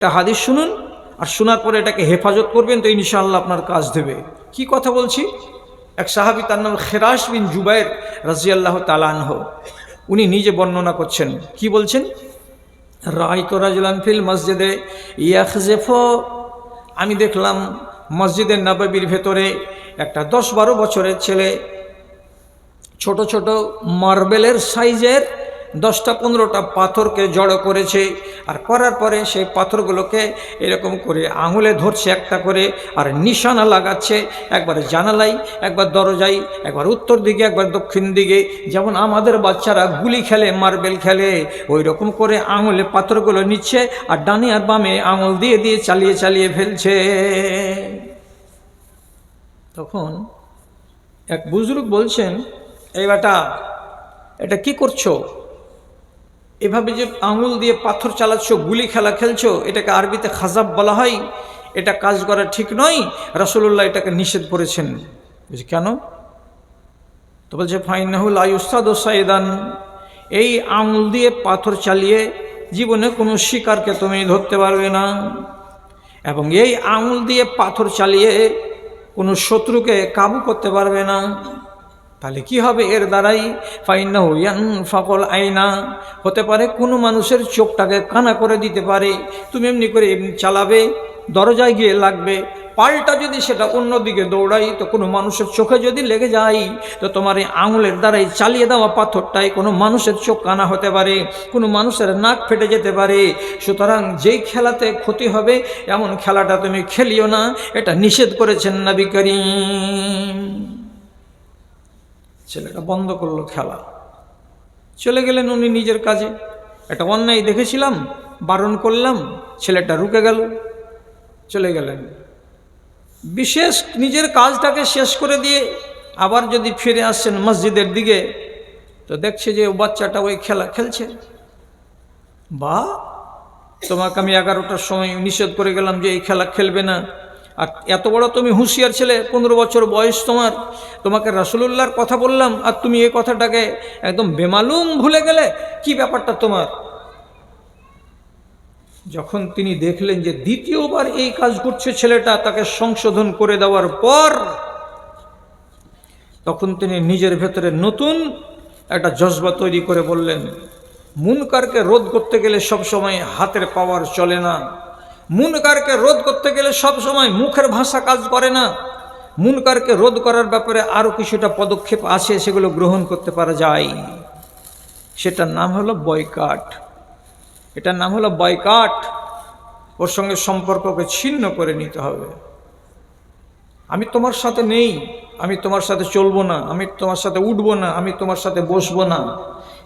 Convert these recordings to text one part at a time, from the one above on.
একটা হাদিস শুনুন, আর শোনার পরে এটাকে হেফাজত করবেন, তো ইনশাআল্লাহ আপনার কাজ দেবে। কি কথা বলছি? এক সাহাবী, তার নাম খেরাশ বিন জুবাইর রাদিয়াল্লাহু তাআলা আনহু, উনি নিজে বর্ণনা করছেন। কি বলছেন? রাআইতু রাজুলান ফিল মসজিদে ইয়াখযিফু, আমি দেখলাম মসজিদের নববীর ভেতরে একটা 10-12 বছরের ছেলে ছোট ছোট মার্বেলের সাইজের 10টা-15টা পাথরকে জড়ো করেছে, আর করার পরে সেই পাথরগুলোকে এরকম করে আঙুলে ধরছে একটা করে, আর নিশানা লাগাচ্ছে, একবার জানালায়, একবার দরজায়, একবার উত্তর দিকে, একবার দক্ষিণ দিকে। যেমন আমাদের বাচ্চারা গুলি খেলে, মার্বেল খেলে, ওই রকম করে আঙুলে পাথরগুলো নিচ্ছে, আর ডানে আর বামে আঙুল দিয়ে দিয়ে চালিয়ে চালিয়ে ফেলছে। তখন এক বুজুর্গ বলছেন, এই বেটা, এটা কি করছো? এভাবে যে আঙুল দিয়ে পাথর চালাচ্ছ, গুলি খেলা খেলছো, এটাকে আরবিতে খাজাব বলা হয়। এটা কাজ করা ঠিক নয়, রাসূলুল্লাহ এটাকে নিষেধ করেছেন। কেন? তো বলছে ফাইন্নাহু লা ইউসাদু সাইদান, এই আঙুল দিয়ে পাথর চালিয়ে জীবনে কোনো শিকারকে তুমি ধরতে পারবে না, এবং এই আঙুল দিয়ে পাথর চালিয়ে কোনো শত্রুকে কাবু করতে পারবে না। তাহলে কি হবে এর দ্বারাই? ফাইন্নাহু ইয়ানফাকুল আইনা, হতে পারে কোনো মানুষের চোখটাকে কানা করে দিতে পারে। তুমি এমনি করে এমনি চালাবে, দরজায় গিয়ে লাগবে, পাল্টা যদি সেটা অন্যদিকে দৌড়াই, তো কোনো মানুষের চোখে যদি লেগে যায়, তো তোমার এই আঙুলের দ্বারাই চালিয়ে দেওয়া পাথরটাই কোনো মানুষের চোখ কানা হতে পারে, কোনো মানুষের নাক ফেটে যেতে পারে। সুতরাং যেই খেলাতে ক্ষতি হবে এমন খেলাটা তুমি খেলিও না, এটা নিষেধ করেছেন নবী করিম। ছেলেটা বন্ধ করলো খেলা, চলে গেলেন উনি নিজের কাজে। একটা অন্যায় দেখেছিলাম, বারণ করলাম, ছেলেটা রুকে গেল, চলে গেলেন। বিশেষ নিজের কাজটাকে শেষ করে দিয়ে আবার যদি ফিরে আসছেন মসজিদের দিকে, তো দেখছে যে ও বাচ্চাটা ওই খেলা খেলছে। বা তোমাকে আমি 11টার সময় নিষেধ করে গেলাম যে এই খেলা খেলবে না, আর এত বড় তুমি হুঁশিয়ার ছেলে, 15 বছর বয়স তোমার, তোমাকে রাসূলুল্লাহর কথা বললাম, আর তুমি এই কথাটাকে একদম বেমালুম ভুলে গেলে, কি ব্যাপারটা তোমার? যখন তিনি দেখলেন যে দ্বিতীয়বার এই কাজ করছে ছেলেটা, তাকে সংশোধন করে দেওয়ার পর, তখন তিনি নিজের ভেতরে নতুন একটা জজবা তৈরি করে বললেন, মুনকারকে রোধ করতে গেলে সবসময় হাতের পাওয়ার চলে না, মুনকারকে রোধ করতে গেলে সবসময় মুখের ভাষা কাজ করে না, মুনকারকে রোধ করার ব্যাপারে আরও কিছুটা পদক্ষেপ আছে, সেগুলো গ্রহণ করতে পারা যায়। সেটার নাম হলো বয়কাট। এটার নাম হলো বয়কাট। ওর সঙ্গে সম্পর্ককে ছিন্ন করে নিতে হবে। আমি তোমার সাথে নেই, আমি তোমার সাথে চলবো না, আমি তোমার সাথে উঠবো না, আমি তোমার সাথে বসবো না,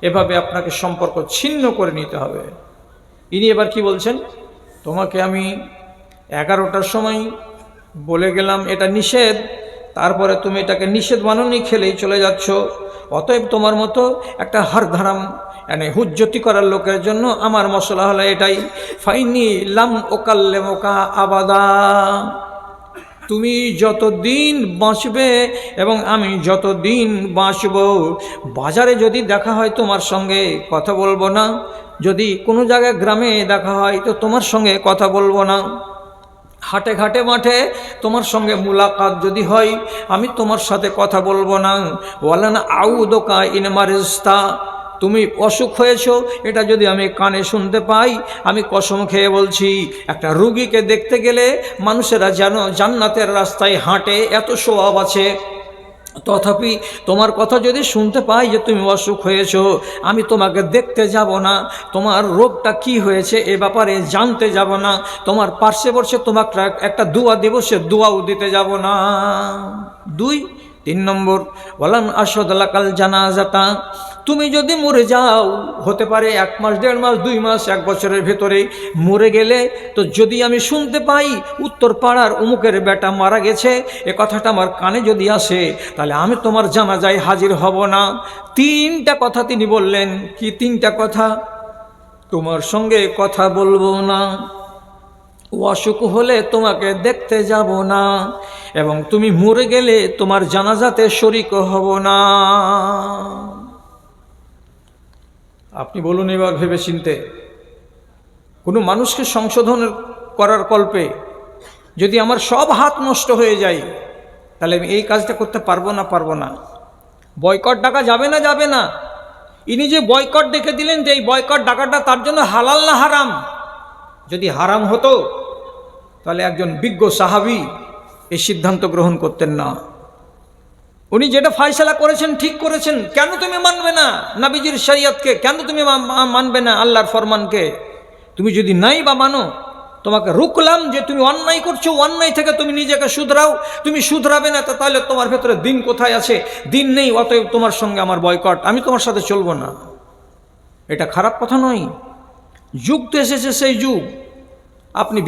এভাবে আপনাকে সম্পর্ক ছিন্ন করে নিতে হবে। ইনি এবার কি বলছেন? তোমাকে আমি 11টার সময় বলে গেলাম এটা নিষেধ, তারপরে তুমি এটাকে নিষেধ মানোনি, খেলেই চলে যাচ্ছ। অতএব তোমার মতো একটা হারধারাম হুজ্জতি করার লোকের জন্য আমার মশলা হলো এটাই, ফাইনি লাম ওকাল্লেমুকা আবাদা, তুমি যতদিন বাঁচবে এবং আমি যতদিন বাঁচব, বাজারে যদি দেখা হয় তোমার সঙ্গে কথা বলবো না, যদি কোনো জায়গায় গ্রামে দেখা হয় তো তোমার সঙ্গে কথা বলবো না, হাটে ঘাটে মাঠে তোমার সঙ্গে মুলাকাত যদি হয় আমি তোমার সাথে কথা বলবো না। ওয়ালান আউদোকা ইনমারিস্তা, তুমি অসুখ হয়েছ এটা যদি আমি কানে শুনতে পাই, আমি কসম খেয়ে বলছি, একটা রুগীকে দেখতে গেলে মানুষেরা যেন জান্নাতের রাস্তায় হাঁটে, এত সওয়াব আছে, তথাপি তোমার কথা যদি শুনতে পাই যে তুমি অসুখ হয়েছ, আমি তোমাকে দেখতে যাব না, তোমার রোগটা কি হয়েছে এ ব্যাপারে জানতে যাব না, তোমার পার্শ্বে বসে তোমাকে একটা দোয়া দেব, সে দোয়াও দিতে যাব না। 3 নম্বর, ওয়ালান আশহাদালাকাল জানাজাতা, তুমি যদি মরে যাও, হতে পারে 1 মাস, 1.5 মাস, 2 মাস, 1 বছরের ভেতরে মরে গেলে, তো যদি আমি শুনতে পাই উত্তর পাড়ার অমুকের বেটা মারা গেছে, এ কথাটা আমার কানে যদি আসে, তাহলে আমি তোমার জানাজায় হাজির হব না। 3টা কথা তিনি বললেন। কি 3টা কথা? তোমার সঙ্গে কথা বলবো না, অসুখ হলে তোমাকে দেখতে যাব না, এবং তুমি মরে গেলে তোমার জানাজাতে শরীক হব না। আপনি বলুন এবার ভেবে চিনতে, কোনো মানুষকে সংশোধন করার কল্পে যদি আমার সব হাত নষ্ট হয়ে যায়, তাহলে আমি এই কাজটা করতে পারবো না। বয়কট ডাকা যাবে না। ইনি যে বয়কট ডেকে দিলেন, যে এই বয়কট ডাকাটা তার জন্য হালাল না হারাম? যদি হারাম হতো তাহলে একজন বিজ্ঞ সাহাবী এই সিদ্ধান্ত গ্রহণ করতেন না। উনি যেটা ফয়সালা করেছেন ঠিক করেছেন। কেন তুমি মানবে না নবীজির শরীয়তকে? কেন তুমি মানবে না আল্লাহর ফরমানকে? তুমি যদি নাই বা মানো, তোমাকে রুকলাম যে তুমি অন্যায় করছো, অন্যায় থেকে তুমি নিজেকে শুধরাও। তুমি শুধরাবে না, তাহলে তোমার ভেতরে দিন কোথায় আছে? দিন নেই, অতএব তোমার সঙ্গে আমার বয়কট, আমি তোমার সাথে চলবো না। এটা খারাপ কথা নয়। যুগ তো এসেছে সেই যুগ, আপনি